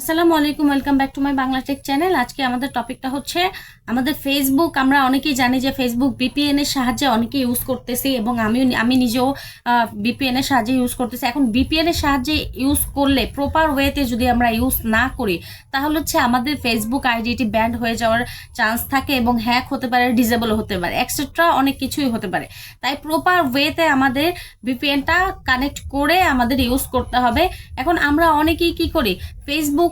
আসসালামু আলাইকুম, welcome back to my Bangla take channel. আজকে আমাদের টপিকটা হচ্ছে আমাদের ফেসবুক। আমরা অনেকেই জানি যে ফেসবুক বিপিএন এর সাহায্যে অনেকে ইউজ করতেছি এবং আমি নিজেও বিপিএন এর সাহায্যে ইউজ করতেছি। এখন বিপিএন এর সাহায্যে ইউজ করলে প্রপার ওয়েতে যদি আমরা ইউজ না করি তাহলে হচ্ছে আমাদের ফেসবুক আইডিটি ব্যান্ড হয়ে যাওয়ার চান্স থাকে এবং হ্যাক হতে পারে, ডিসেবল হতে পারে, এক্সেট্রা অনেক কিছুই হতে পারে। তাই প্রপার ওয়েতে আমাদের বিপিএনটা কানেক্ট করে আমাদের ইউজ করতে হবে। এখন আমরা অনেকেই কি করি, ফেসবুক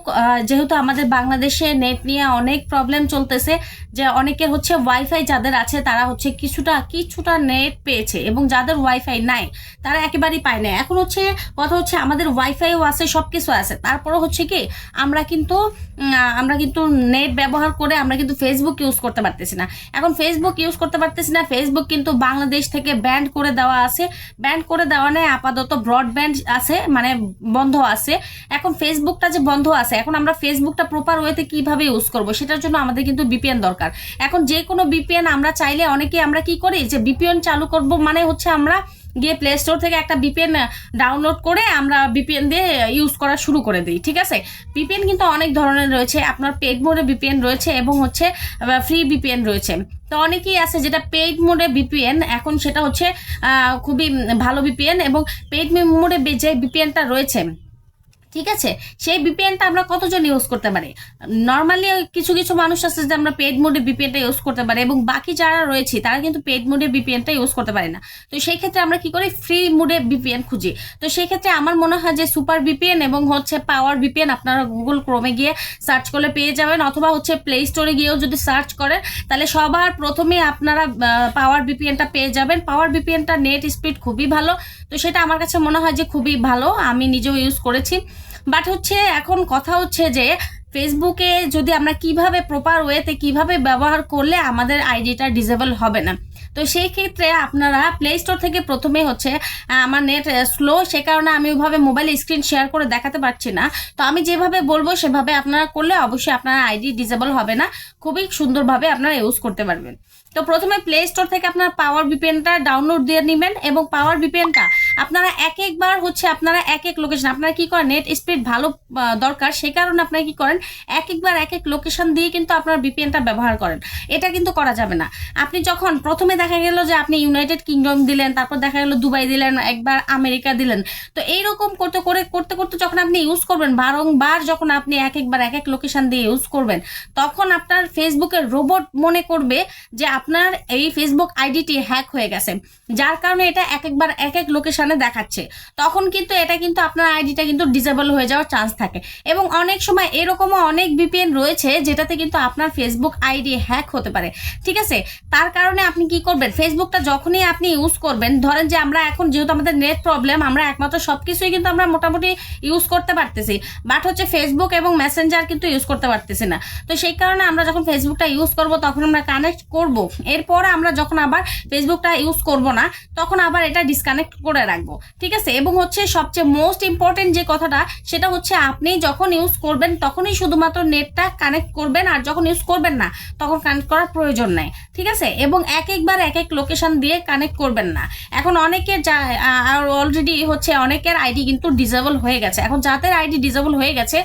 যেহেতু আমাদের বাংলাদেশে নেট নিয়ে অনেক প্রবলেম চলতেছে, যে অনেকের হচ্ছে ওয়াইফাই যাদের আছে তারা হচ্ছে কিছুটা নেট পেয়েছে এবং যাদের ওয়াইফাই নাই তারা একেবারেই পায় না। এখন হচ্ছে কথা হচ্ছে আমাদের ওয়াইফাইও আছে, সব কিছু আছে, তারপরও হচ্ছে কি আমরা কিন্তু নেট ব্যবহার করে আমরা কিন্তু ফেসবুক ইউজ করতে পারতেছি না। এখন ফেসবুক ইউজ করতে পারতেছি না, ফেসবুক কিন্তু বাংলাদেশ থেকে ব্যান্ড করে দেওয়া আছে। ব্যান্ড করে দেওয়া নেই, আপাতত ব্রডব্যান্ড আছে, মানে বন্ধ আছে। এখন ফেসবুকটা যে বন্ধ আছে, এখন আমরা ফেসবুকটা প্রপার ওয়েতে কিভাবে ইউজ করব সেটার জন্য আমাদের কিন্তু বিপিএন দরকার। এখন যে কোনো বিপিএন আমরা চাইলে অনেকে আমরা কি করি, যে বিপিএন চালু করব মানে হচ্ছে আমরা গিয়ে প্লে স্টোর থেকে একটা বিপিএন ডাউনলোড করে আমরা বিপিএন দিয়ে ইউজ করা শুরু করে দিই। ঠিক আছে, বিপিএন কিন্তু অনেক ধরনের রয়েছে, আপনার পেড মোডে বিপিএন রয়েছে এবং হচ্ছে ফ্রি বিপিএন রয়েছে। তো অনেকেই আছে যেটা পেইড মোডে বিপিএন, এখন সেটা হচ্ছে খুবই ভালো বিপিএন। এবং পেইড মোডে যে বিপিএনটা রয়েছে, ঠিক আছে, সেই বিপিএনটা আমরা কতজন ইউজ করতে পারি? নর্মালি কিছু কিছু মানুষ আছে যে আমরা পেড মোডে বিপিএনটা ইউজ করতে পারি এবং বাকি যারা রয়েছে তারা কিন্তু পেড মোডে বিপিএনটা ইউজ করতে পারে না। তো সেই ক্ষেত্রে আমরা কি করি, ফ্রি মোডে বিপিএন খুঁজি। তো সেই ক্ষেত্রে আমার মনে হয় যে সুপার বিপিএন এবং হচ্ছে পাওয়ার বিপিএন আপনারা গুগল ক্রোমে গিয়ে সার্চ করলে পেয়ে যাবেন, অথবা হচ্ছে প্লে স্টোরে গিয়েও যদি সার্চ করেন তাহলে সবার প্রথমে আপনারা পাওয়ার বিপিএনটা পেয়ে যাবেন। পাওয়ার বিপিএনটা নেট স্পিড খুবই ভালো, তো সেটা আমার কাছে মনে হয় যে খুবই ভালো, আমি নিজেও ইউজ করেছি। বাট হচ্ছে এখন কথা হচ্ছে যে ফেসবুকে যদি আমরা কিভাবে প্রপার ওয়েতে কিভাবে ব্যবহার করলে আমাদের আইডিটা ডিসেবল হবে না। তো সেই ক্ষেত্রে আপনারা প্লে স্টোর থেকে প্রথমে হচ্ছে আমার নেট স্লো, সে কারণে আমি ওইভাবে মোবাইল স্ক্রিন শেয়ার করে দেখাতে পারছি না। তো আমি যেভাবে বলবো সেভাবে আপনারা করলে অবশ্যই আপনার আইডি ডিসেবল হবে না, খুবই সুন্দরভাবে আপনারা ইউজ করতে পারবেন। তো প্রথমে প্লে স্টোর থেকে আপনার পাওয়ার বিপিএনটা ডাউনলোড দিয়ে নেবেন এবং পাওয়ার বিপিএনটা আপনারা একবার হচ্ছে আপনারা এক লোকেশন, আপনারা কি করেন, নেট স্পিড ভালো দরকার, সেই কারণে আপনারা কি করেন, একবার এক লোকেশন দিয়ে কিন্তু আপনারা বিপিএনটা ব্যবহার করেন। এটা কিন্তু করা যাবে না। আপনি যখন প্রথমে দেখা গেল যে আপনি ইউনাইটেড কিংডম দিলেন, তারপর দেখা গেল দুবাই দিলেন, একবার আমেরিকা দিলেন, তো এইরকম করতে করতে যখন আপনি ইউজ করবেন, বারংবার যখন আপনি একবার এক লোকেশন দিয়ে ইউজ করবেন, তখন আপনার ফেসবুকের রোবট মনে করবে যে আপনার এই ফেসবুক আইডিটি হ্যাক হয়ে গেছে, যার কারণে এটা একবার এক লোকেশনে দেখাচ্ছে। তখন কিন্তু এটা কিন্তু আপনার আইডিটা কিন্তু ডিসেবল হয়ে যাওয়ার চান্স থাকে। এবং অনেক সময় এরকমও অনেক বিপিএন রয়েছে যেটাতে কিন্তু আপনার ফেসবুক আইডি হ্যাক হতে পারে। ঠিক আছে, তার কারণে আপনি কি করবেন, ফেসবুকটা যখনই আপনি ইউজ করবেন, ধরেন যে আমরা এখন যেহেতু আমাদের নেট প্রবলেম, আমরা একমাত্র সবকিছুই কিন্তু আমরা মোটামুটি ইউজ করতে পারতেছি, বাট হচ্ছে ফেসবুক এবং মেসেঞ্জার কিন্তু ইউজ করতে পারতেছি না। তো সেই কারণে আমরা যখন ফেসবুকটা ইউজ করব তখন আমরা কানেক্ট করব, এরপর আমরা যখন আবার ফেসবুকটা ইউজ করব না তখন আবার এটা ডিসকানেক্ট করে রাখবো। ঠিক আছে, এবং হচ্ছে সবচেয়ে মোস্ট ইম্পর্টেন্ট যে কথাটা সেটা হচ্ছে আপনি যখন ইউজ করবেন তখনই শুধুমাত্র নেটটা কানেক্ট করবেন, আর যখন ইউজ করবেন না তখন কানেক্ট করার প্রয়োজন নাই। ঠিক আছে, এবং একবার এক লোকেশন দিয়ে কানেক্ট করবেন না। এখন অনেকের অলরেডি হচ্ছে অনেকের আইডি কিন্তু ডিসেবল হয়ে গেছে। এখন যাদের আইডি ডিসেবল হয়ে গেছে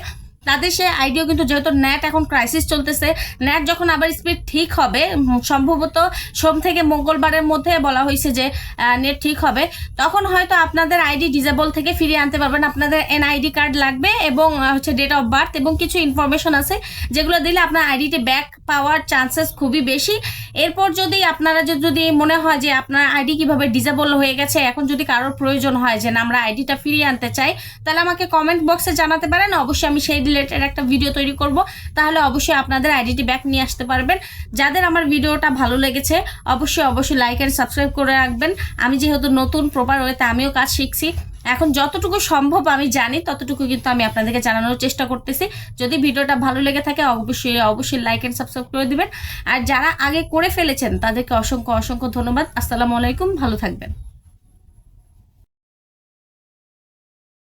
তাদের সে আইডিও কিন্তু, যেহেতু নেট এখন ক্রাইসিস চলতেছে, নেট যখন আবার স্পিড ঠিক হবে, সম্ভবত সোম থেকে মঙ্গলবারের মধ্যে বলা হয়েছে যে নেট ঠিক হবে, তখন হয়তো আপনাদের আইডি ডিসেবল থেকে ফিরিয়ে আনতে পারবেন। আপনাদের এনআইডি কার্ড লাগবে এবং হচ্ছে ডেট অফ বার্থ এবং কিছু ইনফরমেশন আছে যেগুলো দিলে আপনার আইডিটি ব্যাক পাওয়ার চান্সেস খুবই বেশি। এরপর যদি আপনারা যদি মনে হয় যে আপনার আইডি কিভাবে ডিসেবল হয়ে গেছে, এখন যদি কারোর প্রয়োজন হয় যে না আমরা আইডিটা ফিরিয়ে আনতে চাই, তাহলে আমাকে কমেন্ট বক্সে জানাতে পারেন, অবশ্যই আমি সেই রিলেটেড একটা ভিডিও তৈরি করব, তাহলে অবশ্যই আপনাদের আইডিটি ব্যাক নিয়ে আসতে পারবেন। যাদের আমার ভিডিওটা ভালো লেগেছে অবশ্যই লাইক এন্ড সাবস্ক্রাইব করে রাখবেন। আমি যেহেতু নতুন, প্রপার ওয়েতে আমিও কাজ শিখছি, এখন যতটুকু সম্ভব আমি জানি ততটুকু কিন্তু আমি আপনাদেরকে জানানোর চেষ্টা করতেছি। যদি ভিডিওটা ভালো লেগে থাকে অবশ্যই লাইক এন্ড সাবস্ক্রাইব করে দিবেন। আর যারা আগে করে ফেলেছেন তাদেরকে অসংখ্য ধন্যবাদ। আসসালামু আলাইকুম, ভালো থাকবেন।